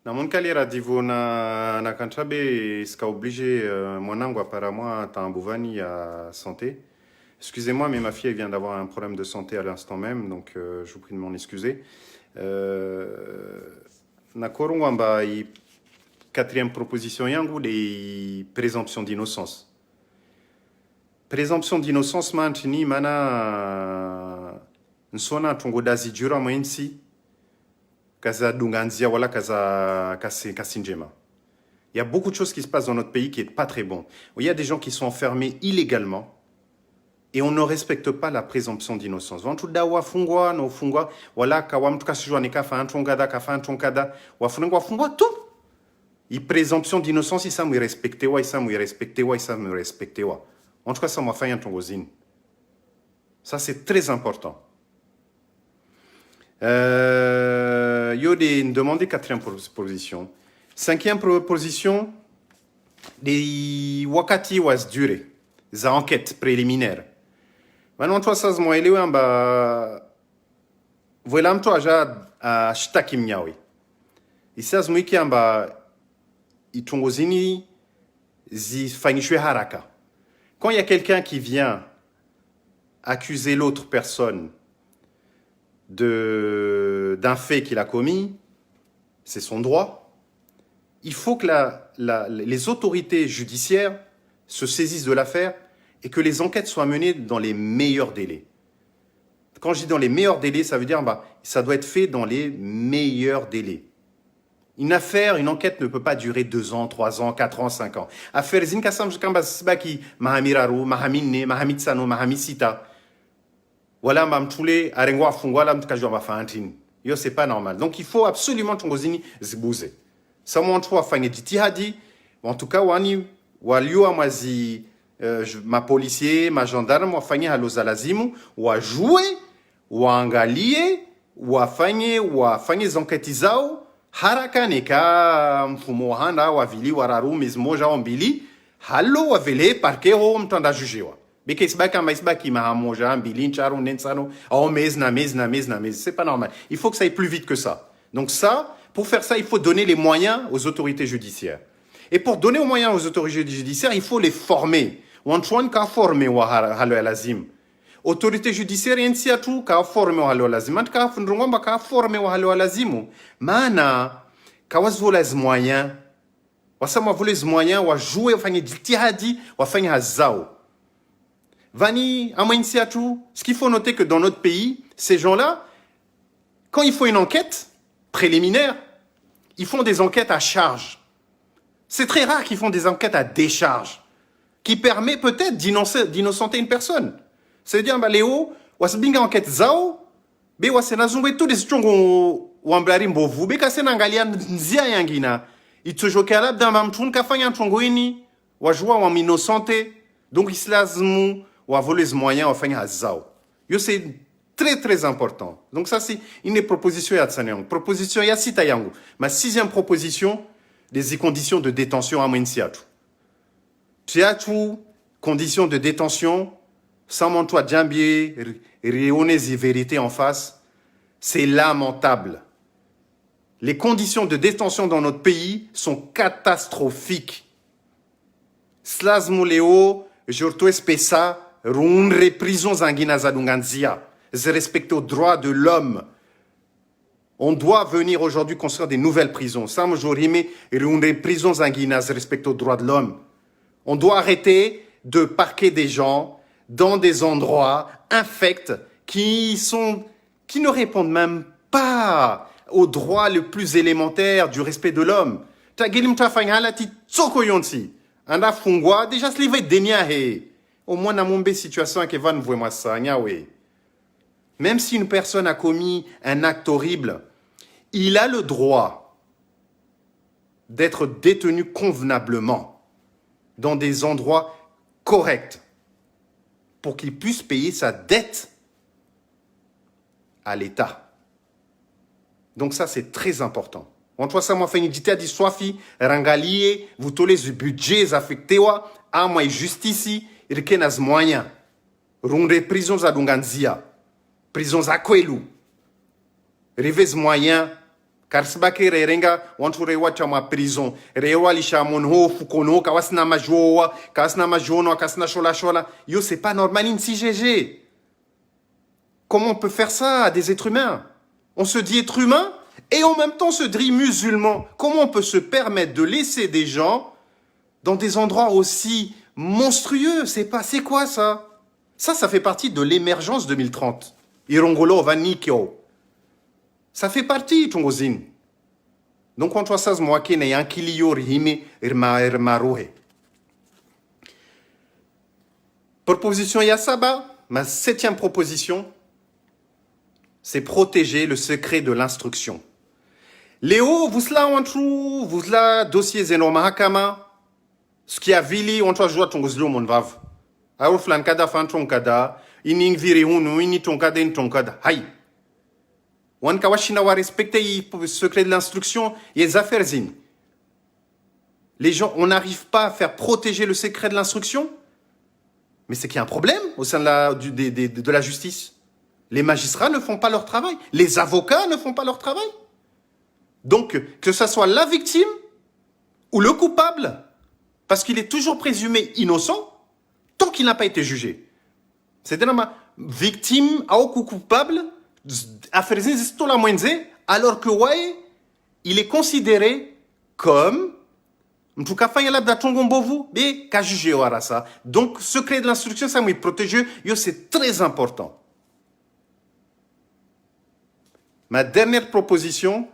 Na mon kalira divo na kantrabe ska obligé mwanangu apparemment tambuvani à santé. Excusez-moi, mais ma fille elle vient d'avoir un problème de santé à l'instant même, donc je vous prie de m'en excuser. Na korungwamba i quatrième proposition yangu de présomption d'innocence. Présomption d'innocence mantini mana nsona tongo dazi jura mwensi kaza dunganzia wala kaza kasinjema. Il y a beaucoup de choses qui se passent dans notre pays qui est pas très bon. Il y a des gens qui sont enfermés illégalement et on ne respecte pas la présomption d'innocence. Vantu dawa fungwa no fungwa wala kawa mtu kasijua nikafa antongada kafa antongada wafungwa fungwa tout. I présomption d'innocence isa mu respecte wa isa mu respecte wa isa mu respecte wa. En tout cas ça m'a fait un tongozine. Ça c'est très important. Yo de demander quatrième proposition. Cinquième proposition, des wakati was duré, za enquête préliminaire. Maintenant, toi, ça se moelle, voilà, toi, j'ai shtaki mnyawe. Et ça se moelle, itongozini, zi fangishwe haraka. Quand il y a quelqu'un qui vient accuser l'autre personne d'un fait qu'il a commis, c'est son droit. Il faut que les autorités judiciaires se saisissent de l'affaire et que les enquêtes soient menées dans les meilleurs délais. Quand je dis dans les meilleurs délais, ça veut dire ça doit être fait dans les meilleurs délais. Une affaire, une enquête ne peut pas durer 2 ans, 3 ans, 4 ans, 5 ans. Affaire zinkasam jkamba sibaki mahamiraru, mahamine, mahamitsano, mahamisita. Voilà, mamtoule, arengwa fungwala mtkajwa mafantine. Yo, c'est pas normal. Donc, il faut absolument tongozini zibouze. Ça montre wa fanye jitihadi. En tout cas, wani waliwa mazi ma policier, ma gendarme wa fanye haloza lazimu, wa jouer, wa angalie, wa fanye zanketi zao, haraka neka mfumo handa wa vili wararu mizmoja ombili, halo wa vele parkero mtanda jugewa. Beke isbaki mahamoja mbili ncharo nensano, oh mez na mez. C'est pas normal. Il faut que ça aille plus vite que ça. Donc ça, pour faire ça, il faut donner les moyens aux autorités judiciaires. Et pour donner les moyens aux autorités judiciaires, il faut les former. Wanchuan ka former wa halo alazim. Autorité judiciaire yensi atu ka former wa halo alazim. Ant ka fundrungomba ka former wa halo alazimu. Mana kawazvola les moyens. Wasama vola les moyens wa jouer fanye jitihadi wa fanye hazao. Vani amoinsi atu. Ce qu'il faut noter que dans notre pays, ces gens-là, quand il faut une enquête préliminaire, ils font des enquêtes à charge. C'est très rare qu'ils font des enquêtes à décharge, qui permet peut-être d'innocenter une personne. C'est-à-dire, Léo, wasbinga enquête zao, be wasenazumwe tout des strongo wamblari mbovu, be kasenangalia nzia yangina, itujokala damamtun kafanya ntrongoini, wajua waminosante, donc islazmu, wavoles moyens, wafanya hazao. Yo c'est très, très important. Donc ça, c'est une proposition ya Tsanyangu. Proposition ya Sita Yangu. Ma 6e proposition, des conditions de détention à Mwensiatu. Tiatu, conditions de détention, sans mon toit djambier, réonez vérité en face, c'est lamentable. Les conditions de détention dans notre pays sont catastrophiques. Slazmoleo, Jorto Espessa, Runre prison zangina zadunganzia. Respecter aux droits de l'homme. On doit venir aujourd'hui construire des nouvelles prisons. Ça, moi, j'aurais aimé une prison zanguinas respecter aux droits de l'homme. On doit arrêter de parquer des gens dans des endroits infects qui ne répondent même pas aux droits les plus élémentaires du respect de l'homme. Déjà, ce livre est au moins, dans mon situation, que va nous voir ça, oui. Même si une personne a commis un acte horrible, il a le droit d'être détenu convenablement dans des endroits corrects pour qu'il puisse payer sa dette à l'État. Donc ça, c'est très important. On doit savoir faire une dite à Swafi, Rangalie, vous tous les budgets affectés à moi justice, il y a des moyens. Runde prisons à Dunganzia. Prisons à Kwelu. Rivez moyen karsbake rerenga wantu rewa chama prison rewa lishamon ho fukono kawasna majoa kawasna majono kawasna shola shola yo c'est pas normal in CGG. Comment on peut faire ça à des êtres humains? On se dit être humain et en même temps on se dit musulman. Comment on peut se permettre de laisser des gens dans des endroits aussi monstrueux? C'est quoi ça? Ça fait partie de l'émergence 2030. Irongolo vanikyo. Ça fait partie, Tongozin. Donc, on voit ça, moi, qui n'est un kilio rime irma rohe. Proposition Yassaba, ma 7e proposition, c'est protéger le secret de l'instruction. Léo, vous cela, vous cela, dossier zeno mahakama, ce qui a vili, on doit jouer Tongozlo, mon vav. Alors, flankada, fantonkada, ining viri hunu, ini tonkada, in tonkada. Haï. Wan kawashina wa respecter le secret de l'instruction et les affaires zin. Les gens, on n'arrive pas à faire protéger le secret de l'instruction. Mais c'est qu'il y a un problème au sein de la justice. Les magistrats ne font pas leur travail. Les avocats ne font pas leur travail. Donc, que ce soit la victime ou le coupable, parce qu'il est toujours présumé innocent tant qu'il n'a pas été jugé. C'est-à-dire, victime ou coupable, alors que ouais, il est considéré comme donc secret de l'instruction ça me protégé, c'est très important. Ma dernière proposition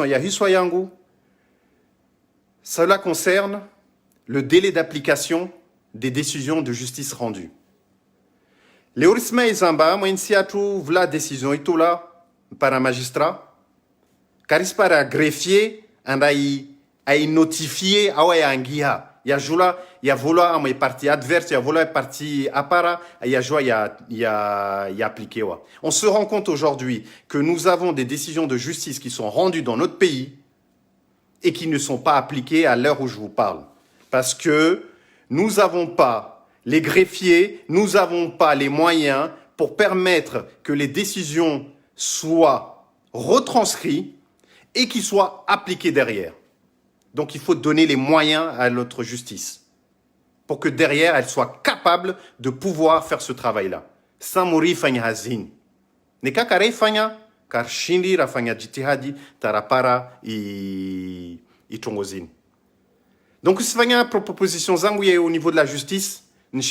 Yahiswayangu, cela concerne le délai d'application des décisions de justice rendues. Léorisma et Zamba, moi, initiatou, la décision, et tout là, par un magistrat, car il par un greffier, on a notifié, ah ouais, un guia. Il y a joula, il y a vola, il y a partie adverse, il y a vola, partie appara, il y a joie, il y a appliqué, ouais. On se rend compte aujourd'hui que nous avons des décisions de justice qui sont rendues dans notre pays et qui ne sont pas appliquées à l'heure où je vous parle. Parce que nous n'avons pas les greffiers, nous n'avons pas les moyens pour permettre que les décisions soient retranscrites et qu'ils soient appliquées derrière. Donc il faut donner les moyens à notre justice pour que derrière, elle soit capable de pouvoir faire ce travail-là. Samuri fanya hazin. Neka kare fanya, kar shindi rafanya jitihadi, tarapara i tongozin. Donc si fanya proposition zangu au niveau de la justice, donc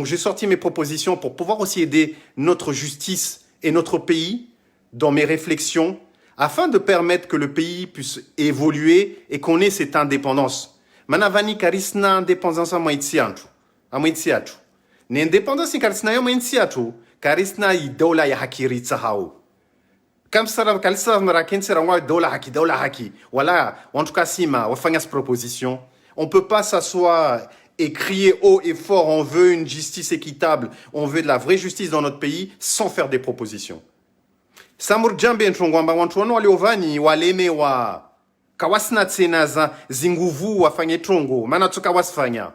j'ai sorti mes propositions pour pouvoir aussi aider notre justice et notre pays dans mes réflexions afin de permettre que le pays puisse évoluer et qu'on ait cette indépendance. Manavani karisna indépendance à moitiatu. N'indépendance karisna yo moitiatu, karisna idola ya hakiri tsahao. Comme ça, voilà, en tout cas, Sima, on fait cette proposition. On ne peut pas s'asseoir et crier haut et fort, on veut une justice équitable, on veut de la vraie justice dans notre pays, sans faire des propositions. Samur Djambe Nchongwamba, Wantuano Waleovani, Waleme wa Kawasna Tsenaza, Zinguvu, Wafanye Trongo, Manatsuka Wasfanya.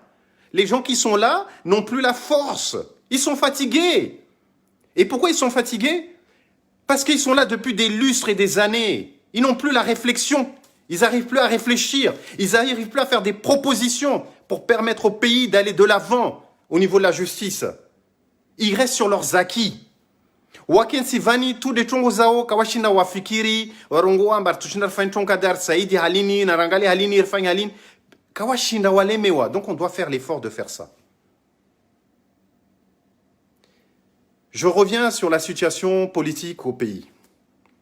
Les gens qui sont là n'ont plus la force. Ils sont fatigués. Et pourquoi ils sont fatigués? Parce qu'ils sont là depuis des lustres et des années. Ils n'ont plus la réflexion. Ils n'arrivent plus à réfléchir. Ils n'arrivent plus à faire des propositions pour permettre au pays d'aller de l'avant au niveau de la justice. Ils restent sur leurs acquis. Waken Sivani, tout des Tongozao, Kawashina Wafikiri, Warongo Ambar, Tushina Faintonkadar, Saïdi Halini, Narangali Halini, Irfang Halini, Kawashina Walemewa. Donc on doit faire l'effort de faire ça. Je reviens sur la situation politique au pays.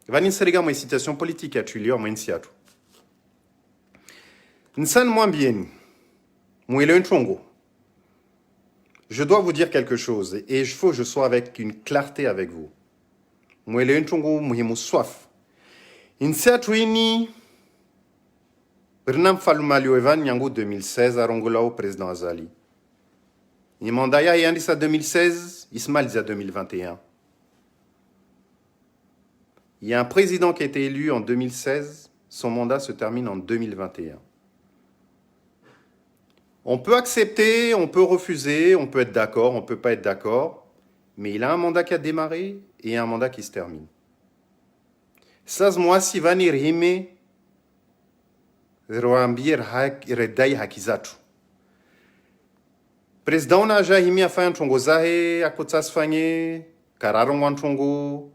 Vanin Serega, moi, situation politique à Tulio, moi, initiatu. Nsan moins bien. Moi, il est un chongo. Je dois vous dire quelque chose et il faut que je sois avec une clarté avec vous. Moi, il est un chongo, moi, il soif. Initiatu ini, Bernam Falumalio Evan, Nyango 2016, à Rongolao, président Azali. Imandaya Yandis à 2016, Ismail à 2021. Il y a un président qui a été élu en 2016, son mandat se termine en 2021. On peut accepter, on peut refuser, on peut être d'accord, on peut pas être d'accord, mais il a un mandat qui a démarré et un mandat qui se termine. Saz moi si vani rime roambir redai hakizatu. Président na jahimi afanya ntongo zahe akotsas fanye kararo ntongo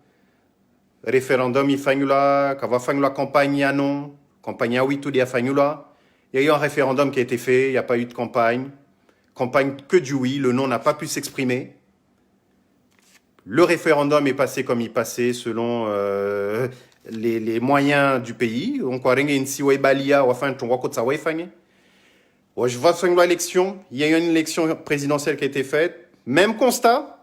référendum ifanyula kava fanyula campagne non campagne oui tout dia fanyula. Il y a eu un référendum qui a été fait, il n'y a pas eu de campagne que du oui, le non n'a pas pu s'exprimer. Le référendum est passé comme il passait selon les moyens du pays. On croit qu'il y a une élection. Il y a eu une élection présidentielle qui a été faite. Même constat.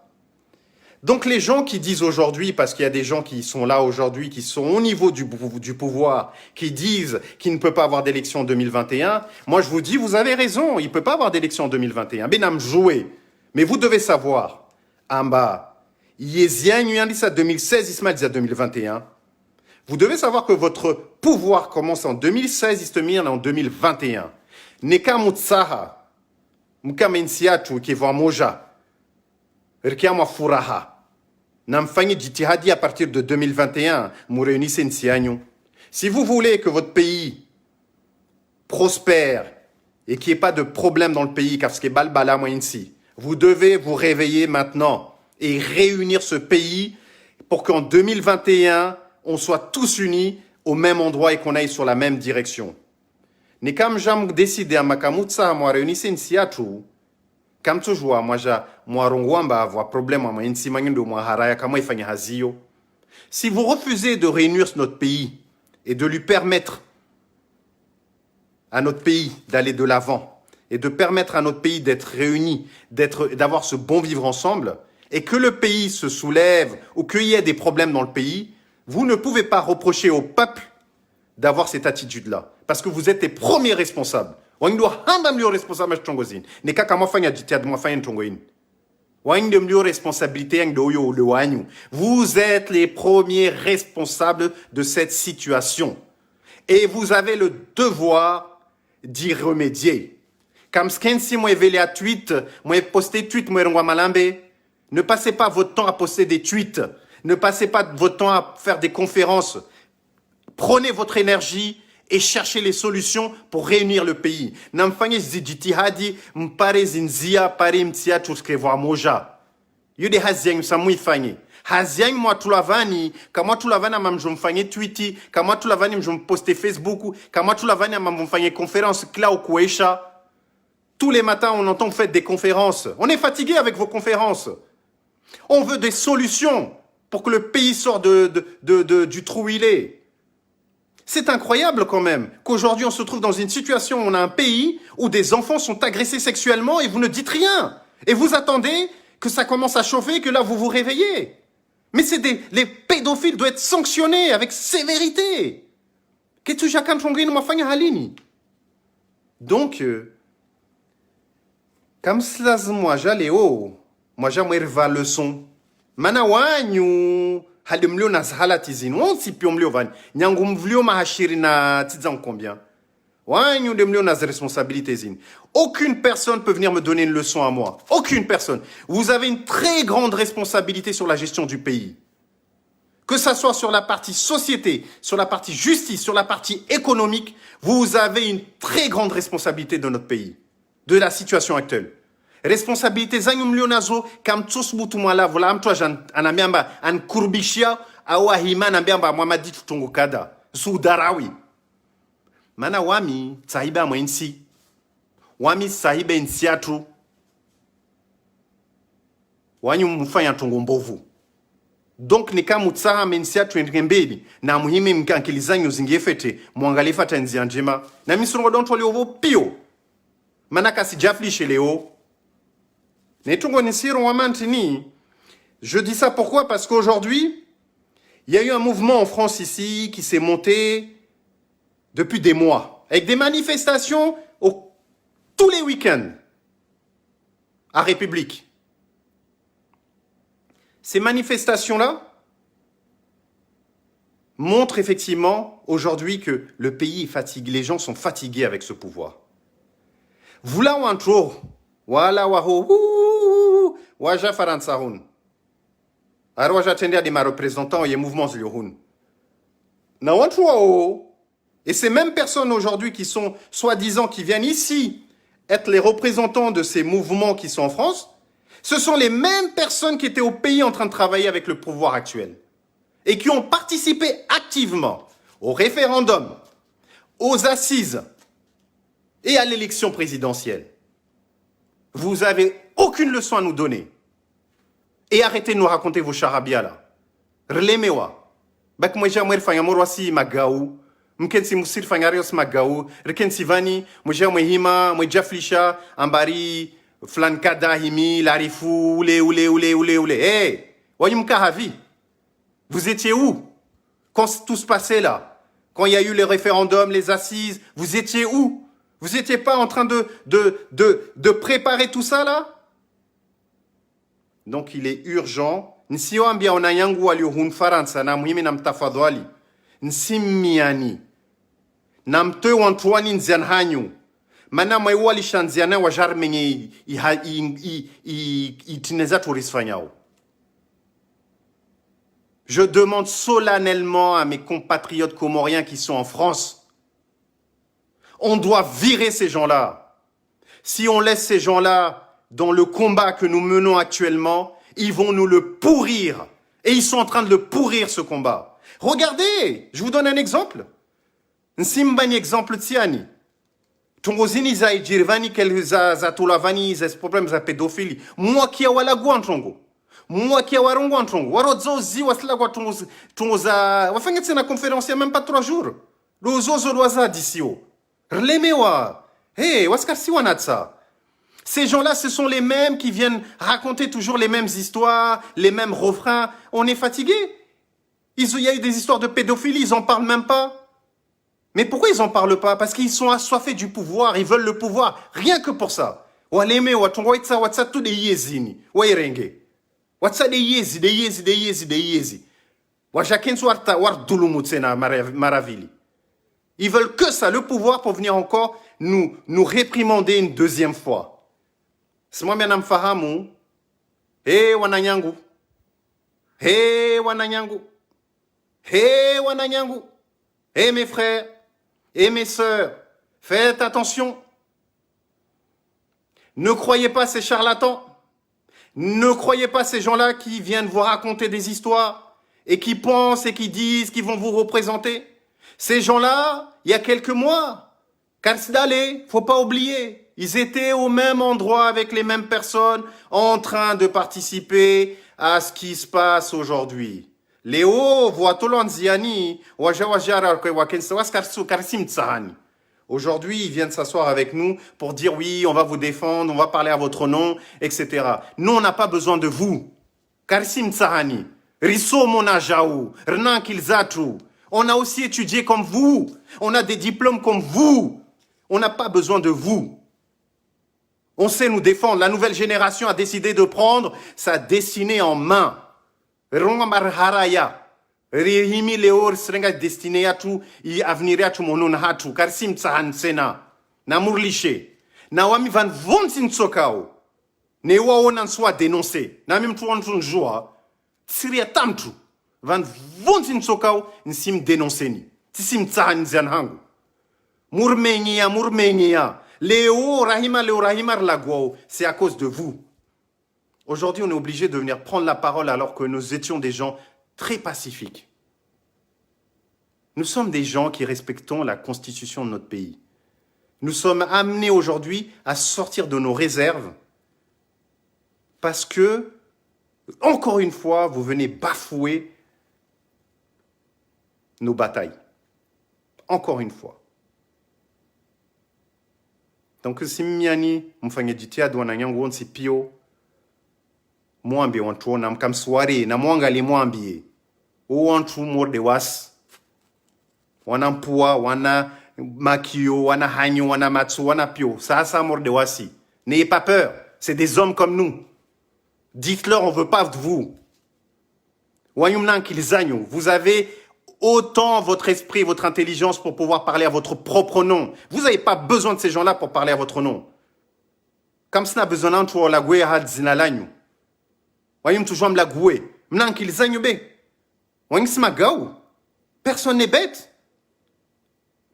Donc les gens qui disent aujourd'hui, parce qu'il y a des gens qui sont là aujourd'hui, qui sont au niveau du pouvoir, qui disent qu'il ne peut pas avoir d'élection en 2021, moi je vous dis, vous avez raison, il ne peut pas avoir d'élection en 2021. Benam joué. Mais vous devez savoir, Amba, Yézien, 2016, Ismaël, 2021. Vous devez savoir que votre pouvoir commence en 2016, il se termine en 2021. Neka Mutsaha, Mukamensiatu, qui va Moja, Rikiama Furaha. Namfanyi Jitihadi à partir de 2021, nous réunissez une. Si vous voulez que votre pays prospère et qu'il n'y ait pas de problème dans le pays, car ce qui est balbala moyensi, vous devez vous réveiller maintenant et réunir ce pays pour qu'en 2021, on soit tous unis au même endroit et qu'on aille sur la même direction. Ni comme j'aime décider à Makamutsa, moi réunissez une siatu. Comme toujours, moi rongwamba avoir problème à moi insimangindo moi haraya kama ifanya hazio. Si vous refusez de réunir notre pays et de lui permettre à notre pays d'aller de l'avant et de permettre à notre pays d'être réuni, d'avoir ce bon vivre ensemble, et que le pays se soulève ou qu'il y ait des problèmes dans le pays, vous ne pouvez pas reprocher au peuple d'avoir cette attitude-là, parce que vous êtes les premiers responsables. Vous êtes les premiers responsables de cette situation. Et vous avez le devoir d'y remédier. Comme si moi à tweet, moi posté tweet, moi malambe. Ne passez pas votre temps à poster des tweets. Ne passez pas votre temps à faire des conférences. Prenez votre énergie et cherchez les solutions pour réunir le pays. Namfanye zijitihadi mpare zinzia pare mtia tuskrevoir moja. Yude haziang samui fanye. Haziang moi tulavani, kama tulavani mamjomfanye tweeti, kama tulavani mjomposte Facebook, kama tulavani mamjomfanye conférence cla ou kuesha. Tous les matins, on entend faites des conférences. On est fatigué avec vos conférences. On veut des solutions pour que le pays sorte du trou où il est. C'est incroyable quand même qu'aujourd'hui on se trouve dans une situation où on a un pays où des enfants sont agressés sexuellement et vous ne dites rien. Et vous attendez que ça commence à chauffer et que là vous vous réveillez. Mais les pédophiles doivent être sanctionnés avec sévérité. Donc, comme cela, moi j'allais moi j'aimerais voir le son. Manawanyu. Halimlio na zahala tizini. On si piomlio van. Nyangumvlio mahashiri na tizan combien. Wanyu demlio na responsabilités zini. Aucune personne peut venir me donner une leçon à moi. Aucune personne. Vous avez une très grande responsabilité sur la gestion du pays. Que ça soit sur la partie société, sur la partie justice, sur la partie économique, vous avez une très grande responsabilité de notre pays, de la situation actuelle. Responsabilité zanyum lionazo kam tous mutumala vola mtu anamiamba an kurbishia au ahima nambiamba mwamadi tutungukada sudarawi mana wami sahiba mwensi wami sahiba insiatu wanyu mfanya tungu mbovu donc ni kama mutsaha mensiatu ngembeli na muhimi mkankilizanyu zingefete muangalie fata nzia njema na misongo donto liovo pio manaka sijaflishe leo. Je dis ça pourquoi? Parce qu'aujourd'hui, il y a eu un mouvement en France ici qui s'est monté depuis des mois, avec des manifestations tous les week-ends à République. Ces manifestations-là montrent effectivement aujourd'hui que le pays est fatigué, les gens sont fatigués avec ce pouvoir. Vula wantro. Wala waho. Waja faransahoun. Alors waja tende à des ma représentants et mouvements zliohoun. Na wantro. Et ces mêmes personnes aujourd'hui qui sont soi-disant qui viennent ici être les représentants de ces mouvements qui sont en France, ce sont les mêmes personnes qui étaient au pays en train de travailler avec le pouvoir actuel et qui ont participé activement au référendum, aux assises et à l'élection présidentielle. Vous avez aucune leçon à nous donner. Et arrêtez de nous raconter vos charabia là. Relemewa. Bak moja mwerfanya morwasi magaou. Mkensi musir fangarios magaou. Rekensi vani. Moja mwehima. Moja flisha. Ambari. Flankada himi. Larifou. Oulé. Hey! Wayumka Havi. Vous étiez où? Quand tout se passait là? Quand il y a eu les référendums, les assises, vous étiez où? Vous n'étiez pas en train de préparer tout ça là? Donc il est urgent. Nsio ambia onayangu waliohun Faransa na muhimi na mtafadhali. Nsimiani. Na mtwe wantuani nzianhanyu. Mana mwewa lishanziana wa jarmenye itineza turisfanyao. Je demande solennellement à mes compatriotes comoriens qui sont en France, on doit virer ces gens-là. Si on laisse ces gens-là dans le combat que nous menons actuellement, ils vont nous le pourrir. Et ils sont en train de le pourrir, ce combat. Regardez, je vous donne un exemple. Nsimbani exemple tiani. Tongozini za ijirvani kel za tulavani za problèmes za pédophilie. Moi qui a wala guantongo. Moi qui a warongo antongo. Warozozi wasla kwa tongoza. Wafanya tsena conférence il y a même pas 3 jours. Lozozo loza d'ici. Rlemewa. Hey, waskarsi wanatsa. Ces gens-là, ce sont les mêmes qui viennent raconter toujours les mêmes histoires, les mêmes refrains. On est fatigué. Il y a eu des histoires de pédophilie, ils en parlent même pas. Mais pourquoi ils en parlent pas? Parce qu'ils sont assoiffés du pouvoir, ils veulent le pouvoir, rien que pour ça. Waleme watongo itsa watsa tout de yezini. Wairenge. Watsa de yezi. Wajakensu warta war dulumutsena maravili. Ils veulent que ça, le pouvoir, pour venir encore nous réprimander une deuxième fois. C'est moi mianam fahamu. Hey wananyangu. Hey wananyangu. Hey wananyangu. Hey mes frères. Hey mes sœurs. Faites attention. Ne croyez pas ces charlatans. Ne croyez pas ces gens-là qui viennent vous raconter des histoires et qui pensent et qui disent qu'ils vont vous représenter. Ces gens-là, il y a quelques mois, Karsdale, faut pas oublier, ils étaient au même endroit avec les mêmes personnes en train de participer à ce qui se passe aujourd'hui. Léo, Voatolanziani, aujourd'hui, ils viennent s'asseoir avec nous pour dire oui, on va vous défendre, on va parler à votre nom, etc. Nous, on n'a pas besoin de vous. Karsim Tsahani, Risso Monajaou, Renan Kilzatu. On a aussi étudié comme vous. On a des diplômes comme vous. On n'a pas besoin de vous. On sait nous défendre. La nouvelle génération a décidé de prendre sa destinée en main. Rongamarharaya. Rihimi leor srenga destiné à tout, y avenir à tout monon hatu, karsim tsahan sena. Na murliche. Na wami van vonsin tsokao. Ne waonan soit dénoncé. Na même tout en joie. Siria tamtu. Van vonsin tsokao, nsim dénoncé ni. Tisim tsahan zanhangu. Mourmenia. Léo Rahima Lagwao, c'est à cause de vous. Aujourd'hui, on est obligé de venir prendre la parole alors que nous étions des gens très pacifiques. Nous sommes des gens qui respectons la constitution de notre pays. Nous sommes amenés aujourd'hui à sortir de nos réserves parce que, encore une fois, vous venez bafouer nos batailles. Encore une fois. Donc, si miani mfanye jitihada wananyangu wonsi pio mwambi wantu na mkamswari na mwangali mwambi wantu morde was wanampua wana makio wana hanyo wana matsu wana pio ça morde wasi. N'ayez pas peur, c'est des hommes comme nous. Dites-leur on veut pas de vous. Wayumnan kilzanyo, vous avez autant votre esprit et votre intelligence pour pouvoir parler à votre propre nom. Vous n'avez pas besoin de ces gens-là pour parler à votre nom. Comme ça, besoin d'entrer la goué à Zinalanyu. Voyons toujours la goué. M'nan qu'il zanyube. Voyons ce magaou. Personne n'est bête.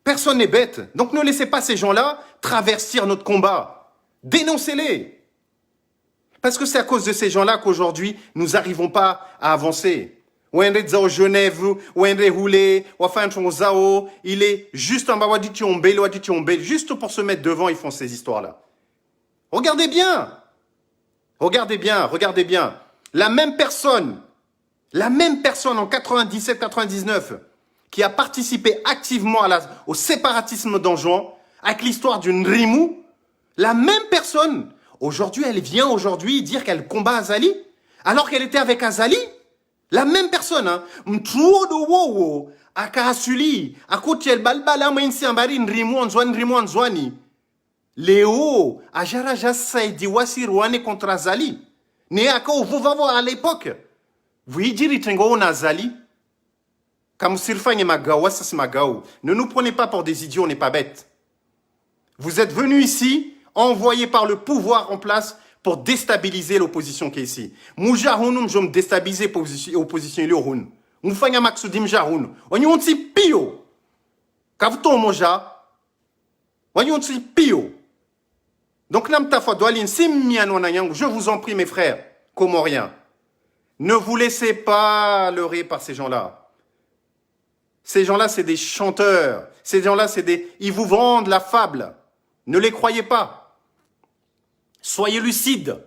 Personne n'est bête. Donc ne laissez pas ces gens-là traverser notre combat. Dénoncez-les. Parce que c'est à cause de ces gens-là qu'aujourd'hui, nous n'arrivons pas à avancer. Wendre Zao Genève, Wendre Roulé, Wafan Zao, il est juste en bas, juste pour se mettre devant, ils font ces histoires-là. Regardez bien. Regardez bien, regardez bien. La même personne en 97-99, qui a participé activement au séparatisme d'Anjouan, avec l'histoire d'une Rimou, la même personne, aujourd'hui, elle vient dire qu'elle combat Azali, alors qu'elle était avec Azali. La même personne, hein. Mtruodo akasuli, akotiel balbala mwensi ambari Rimou anzwani. Léo, ajara jasa di wasi Rwane contre Azali. Ne ako vuvavo à l'époque. Vous y direz tengo on Azali. Comme sirfanye magao, wasas magao. Ne nous prenez pas pour des idiots, on n'est pas bêtes. Vous êtes venus ici, envoyés par le pouvoir en place pour déstabiliser l'opposition qui est ici. Mouja hounum jom déstabiliser l'opposition il houn. Moufanya maksudim jahoun. On y on ti pio. Kavuto moja. On y on ti pio. Donc, je vous en prie, mes frères comoriens, ne vous laissez pas leurrer par ces gens-là. Ces gens-là, c'est des chanteurs. Ces gens-là, ils vous vendent la fable. Ne les croyez pas. Soyez lucides.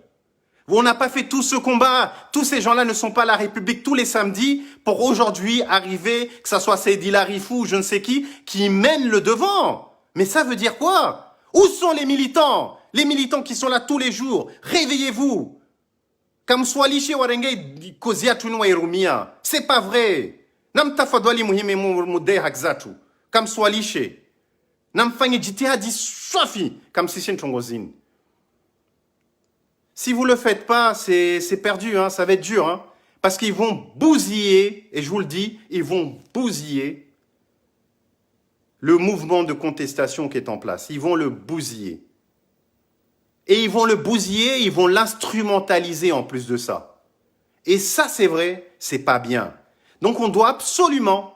On n'a pas fait tout ce combat. Tous ces gens-là ne sont pas à la République tous les samedis pour aujourd'hui arriver, que ça soit Seydi Larifou ou je ne sais qui mènent le devant. Mais ça veut dire quoi? Où sont les militants? Les militants qui sont là tous les jours, réveillez-vous. Comme Swalishe Warenge Kozia Tunwa Irumia. C'est pas vrai. Nam tafadwali muhime mude hakzatu. Comme Swalishe. Nam fange jitihadi swafi. Comme Sishen Chongozin. Si vous le faites pas, c'est perdu, hein, ça va être dur, hein. Parce qu'ils vont bousiller, et je vous le dis, ils vont bousiller le mouvement de contestation qui est en place. Ils vont le bousiller. Et ils vont le bousiller, ils vont l'instrumentaliser en plus de ça. Et ça, c'est vrai, c'est pas bien. Donc on doit absolument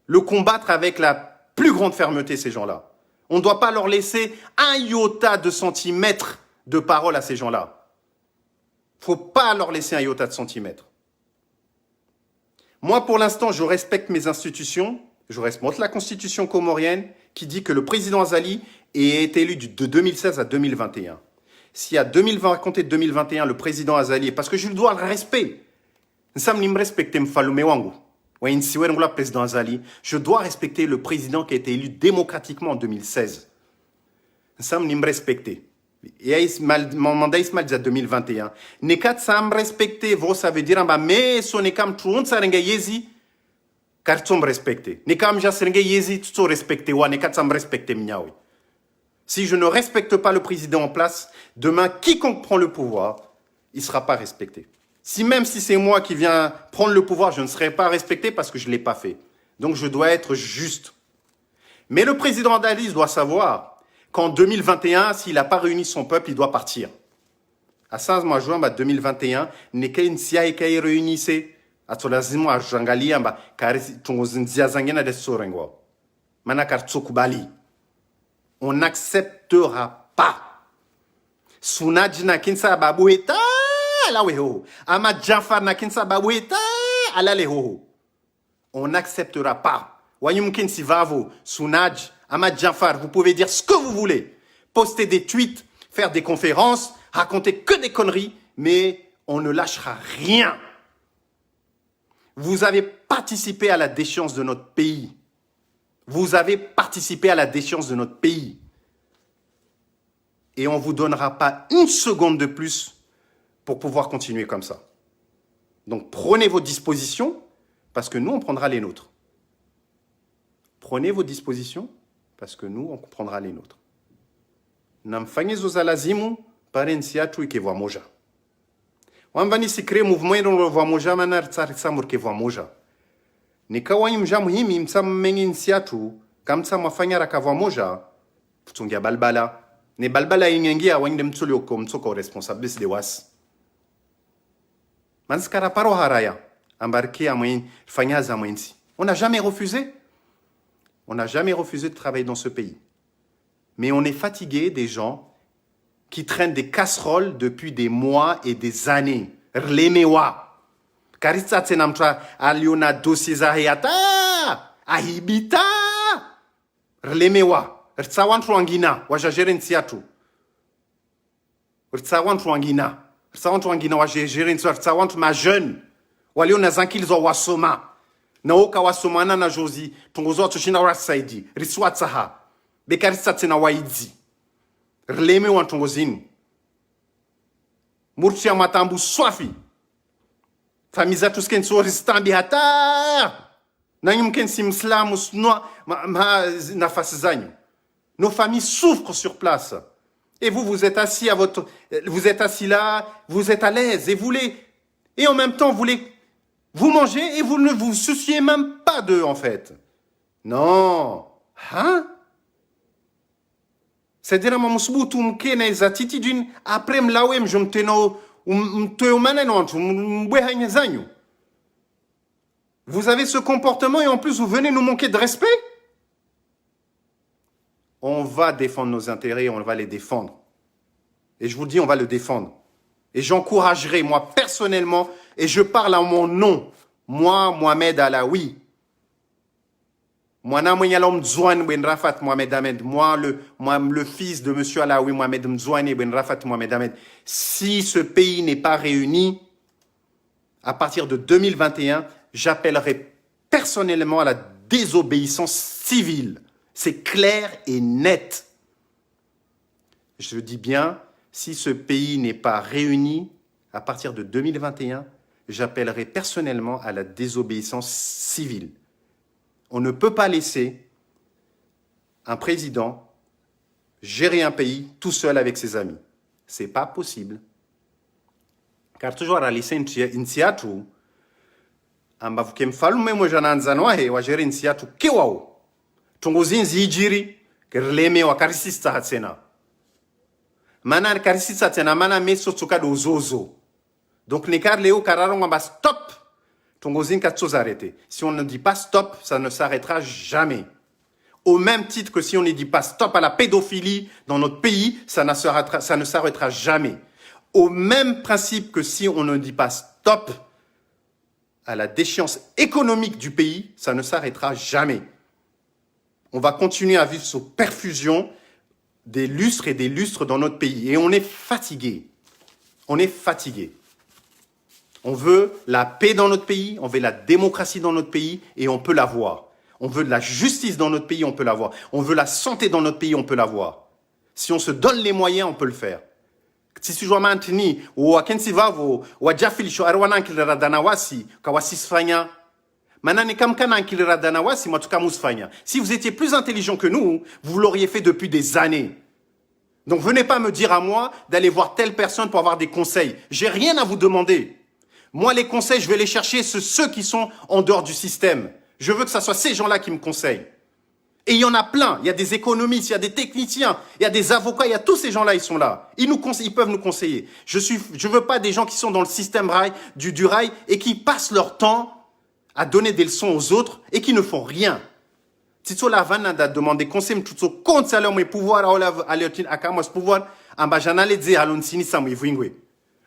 le combattre avec la plus grande fermeté, ces gens-là. On ne doit pas leur laisser un iota de centimètre de parole à ces gens-là. Faut pas leur laisser un iota de centimètre. Moi, pour l'instant, je respecte mes institutions. Je respecte la constitution comorienne qui dit que le président Azali est élu de 2016 à 2021. Si à 2020, à compter de 2021, le président Azali, parce que je lui dois le respect, je dois respecter le président qui a été élu démocratiquement en 2016. Et mon mandat Ismail à 2021. Nekat sam respecter, ça veut dire mais son nekam tout sarenga yezi, car tu me respecter. Nekam ja sarenga yezi tu respecter wa nekat sam respecter miawi. Si je ne respecte pas le président en place, demain, quiconque prend le pouvoir, il ne sera pas respecté. Même si c'est moi qui viens prendre le pouvoir, je ne serai pas respecté parce que je ne l'ai pas fait. Donc, je dois être juste. Mais le président Azali doit savoir qu'en 2021, s'il n'a pas réuni son peuple, il doit partir. À 5 mois juin 2021, Neken Sia Ekaï réunissait. À Tolazimo à Jangali, car Tongozenzia Zangena de Sorengwa. Manakar Tsokubali. On n'acceptera pas. Sunajina kinsa baboueta la weho. Ama Jafar na kinsa baboueta ala leho. On n'acceptera pas. Wayum kinsi vavo, Sunaj, Ama Jafar, vous pouvez dire ce que vous voulez. Poster des tweets, faire des conférences, raconter que des conneries, mais on ne lâchera rien. Vous avez participé à la déchéance de notre pays. Vous avez participé à la déchéance de notre pays. Et on ne vous donnera pas une seconde de plus pour pouvoir continuer comme ça. Donc prenez vos dispositions, parce que nous, on prendra les nôtres. Prenez vos dispositions, parce que nous, on prendra les nôtres. Namfanye zozalazimu, parensiatu ikevoa moja. Wambani sikre mouvement dans voa moja manar tsarisamur kevoa moja. Nikawa mja muhimi msam mengin siatu, kamsa mafanya rakavoa moja, futungia balbala, Ne balbala ingengi a wangdem tsulio kom tsoko responsable de was. Manskara paro haraya. Embarqué à moyen, fanyaz à moyen. On n'a jamais refusé. On n'a jamais refusé de travailler dans ce pays. Mais on est fatigué des gens qui traînent des casseroles depuis des mois et des années. Rlemewa. Karitsa tsenamtra aliona dosiza hayata. Ahibita. Rlemewa. Rtsawantru angina. Wajajeren siatu. Rtsawantru angina. Rtsawantru angina wajajeren siatu. Rtsawantru ma jeune. Waliona zankilzo wasoma. Na oka wasomana na jozi. Tungozo tushina rasaidi. Riswatsaha. Bekaritsa tsena waidzi. Rleme wantongozini. Murtia matambu swafi. Famiza tusken soristambi hata. Nanyumken simslamu snwa nafasi zanyu. Nos familles souffrent sur place. Et vous, vous êtes assis vous êtes assis là, vous êtes à l'aise et en même temps vous mangez et vous ne vous souciez même pas d'eux en fait. Non. Hein? C'est-à-dire, mon msbutu mkene za titidin après mlawem jomteno vous avez ce comportement et en plus vous venez nous manquer de respect? On va défendre nos intérêts, on va les défendre. Et je vous dis, on va le défendre. Et j'encouragerai, moi, personnellement, et je parle en mon nom, moi, Mohamed Alaoui, moi, le fils de M. Alaoui Mohamed Mzouane Ben Rafat Mohamed Ahmed, si ce pays n'est pas réuni, à partir de 2021, j'appellerai personnellement à la désobéissance civile. C'est clair et net. Je dis bien, si ce pays n'est pas réuni, à partir de 2021, j'appellerai personnellement à la désobéissance civile. On ne peut pas laisser un président gérer un pays tout seul avec ses amis. C'est pas possible. Car toujours à laisser une siatu, amba vukem falume mo jananzanwa he wa gérer une siatu kiwao. Tongozin zijiri kerleme wa karisista hatsena. Mana karisista hatsena mana meso tsuka dozozo. Donc nekar leo kararonga ba stop. Tongozin katsos arrêté. Si on ne dit pas stop, ça ne s'arrêtera jamais. Au même titre que si on ne dit pas stop à la pédophilie dans notre pays, ça ne s'arrêtera jamais. Au même principe que si on ne dit pas stop à la déchéance économique du pays, ça ne s'arrêtera jamais. On va continuer à vivre sous perfusion des lustres et des lustres dans notre pays. Et on est fatigué. On est fatigué. On veut la paix dans notre pays, on veut la démocratie dans notre pays et on peut l'avoir. On veut de la justice dans notre pays, on peut l'avoir. On veut la santé dans notre pays, on peut l'avoir. Si on se donne les moyens, on peut le faire. Si tu joues maintenant, ou à Kensivavo, ou à Jafil, Arwana Kilradanawasi, Kawasisfanya, si vous étiez plus intelligent que nous, vous l'auriez fait depuis des années. Donc venez pas me dire à moi d'aller voir telle personne pour avoir des conseils. J'ai rien à vous demander. Moi, les conseils, je vais les chercher ceux qui sont en dehors du système. Je veux que ce soit ces gens-là qui me conseillent. Et il y en a plein. Il y a des économistes, il y a des techniciens, il y a des avocats, il y a tous ces gens-là, ils sont là. Ils peuvent nous conseiller. Je veux pas des gens qui sont dans le système du rail et qui passent leur temps à donner des leçons aux autres et qui ne font rien. Tito la vanna da demander conseil tout compte ça mes pouvoirs à leur pouvoir ambajana les dire alon sini samu ivingwe.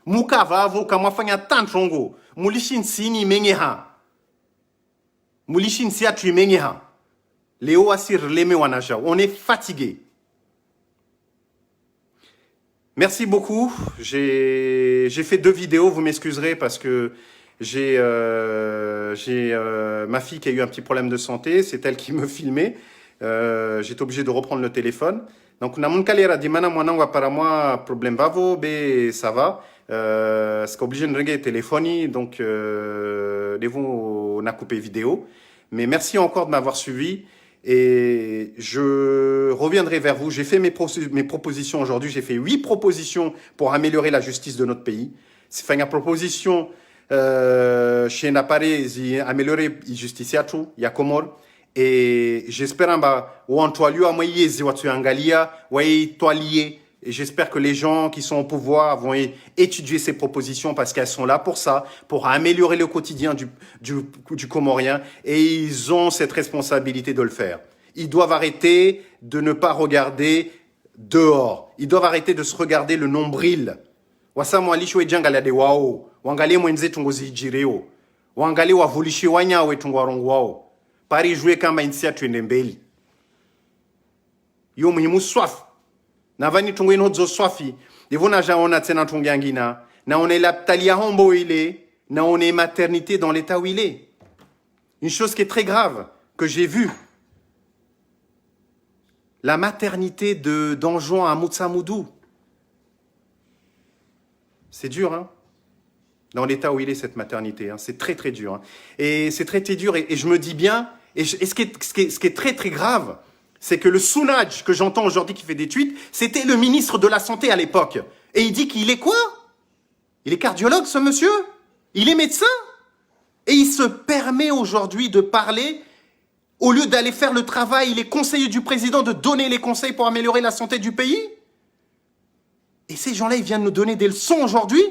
Muka va avo kama fanya tantrongo. Mulishin sini mengeha. Mulishin siatu mengeha. Léo Assir Leme Wanaja. On est fatigué. Merci beaucoup. J'ai fait 2 vidéos, vous m'excuserez parce que j'ai ma fille qui a eu un petit problème de santé, c'est elle qui me filmait. J'étais obligé de reprendre le téléphone. Donc, on a mon calera dit mana moi non para moi problème bavo, be ça va. C'est qu'obligé de régler le téléphone, donc on a coupé vidéo. Mais merci encore de m'avoir suivi. Et je reviendrai vers vous. J'ai fait mes propositions aujourd'hui. J'ai fait 8 propositions pour améliorer la justice de notre pays. C'est fait une proposition chez Napare, améliorer la justice, il y a Comor. Et j'espère et j'espère que les gens qui sont au pouvoir vont étudier ces propositions parce qu'elles sont là pour ça, pour améliorer le quotidien du Comorien, et ils ont cette responsabilité de le faire. Ils doivent arrêter de ne pas regarder dehors. Ils doivent arrêter de se regarder le nombril. Wasa mwalisho ejangala de wao, wangalie mwenze tungozi jireo, wangalie wavulishi wanya wetungwarongo wao. Pari jouer kama insia tuende mbele. Yo muhimu swafu. Na vani tungo inodzo swafi. Devona jaona tena tungangina. Na on est la ptalia hombo ile. Na on est maternité dans l'état où il est. Une chose qui est très grave, que j'ai vue. La maternité d'Anjouan à Moutsamoudou. C'est dur, hein? Dans l'état où il est, cette maternité. Hein. C'est très, très dur. Hein. Et c'est très, très dur. Et je me dis bien, et ce qui est très, très grave, c'est que le Sounadj que j'entends aujourd'hui qui fait des tweets, c'était le ministre de la Santé à l'époque. Et il dit qu'il est quoi? Il est cardiologue, ce monsieur? Il est médecin? Et il se permet aujourd'hui de parler, au lieu d'aller faire le travail, il est conseiller du président de donner les conseils pour améliorer la santé du pays? Et ces gens-là, ils viennent nous donner des leçons aujourd'hui?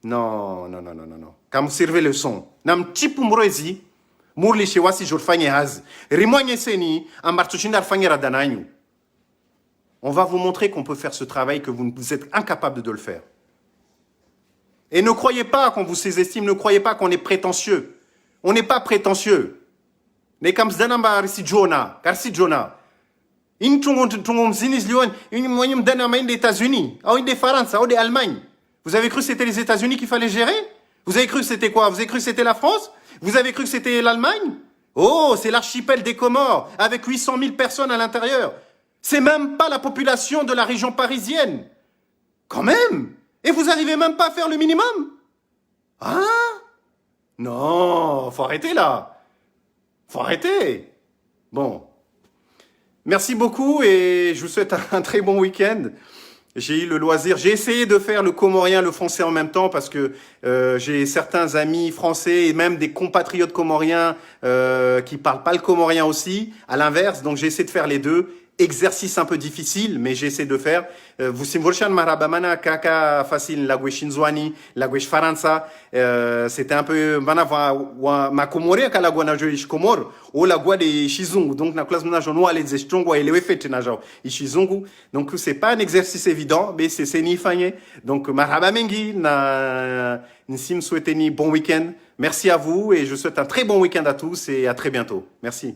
Non, non, non, non, non, non. Comme servez le son. Nam tipu mroezi, murli shewasi jorfanye haz. Rimogne seni, ambartuchindar fanyera dananyu. On va vous montrer qu'on peut faire ce travail, que vous êtes incapable de le faire. Et ne croyez pas qu'on vous sous-estime, ne croyez pas qu'on est prétentieux. On n'est pas prétentieux. Mais comme zdanamba arsi Jonah, karsi Jonah. In tungom zinis lion, in moyem danama des États-Unis, ou des France, ou des Allemagne. Vous avez cru que c'était les États-Unis qu'il fallait gérer? Vous avez cru que c'était quoi? Vous avez cru que c'était la France? Vous avez cru que c'était l'Allemagne? Oh, c'est l'archipel des Comores, avec 800 000 personnes à l'intérieur. C'est même pas la population de la région parisienne. Quand même. Et vous arrivez même pas à faire le minimum? Hein? Non, faut arrêter là. Faut arrêter. Bon. Merci beaucoup et je vous souhaite un très bon week-end. J'ai eu le loisir, j'ai essayé de faire le comorien, le français en même temps parce que j'ai certains amis français et même des compatriotes comoriens qui parlent pas le comorien aussi, à l'inverse. Donc j'ai essayé de faire les deux. Exercice un peu difficile, mais j'ai essayé de faire. Vous simvolchan marabamana kaka facile la shinzwani, la faransa. C'était un peu ma comorien kala gwana jo ishkomor ou la gwa de shizungu. Donc na classe mona jonwa les estongwa et les fete na jo ishizungu. Donc c'est pas un exercice évident, mais c'est ni fanye. Donc marabamengi na nsim souhaiteni bon week-end. Merci à vous et je souhaite un très bon week-end à tous et à très bientôt. Merci.